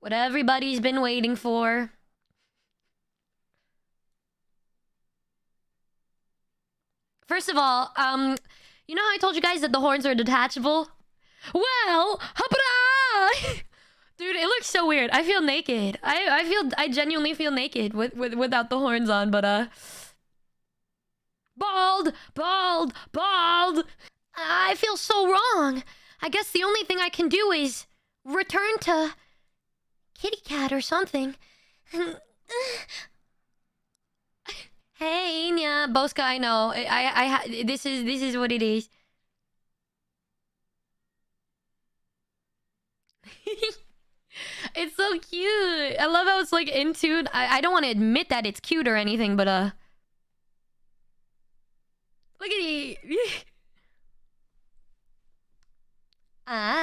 What everybody's been waiting for. First of all, you know how I told you guys that the horns are detachable? Well, dude, it looks so weird. I feel naked. I genuinely feel naked without the horns on, but bald. I feel so wrong. I guess the only thing I can do is return to kitty cat or something. Hey, yeah, Boska, I know. This is what it is. It's so cute. I love how it's like in tune. I don't want to admit that it's cute or anything, but look at it. Ah.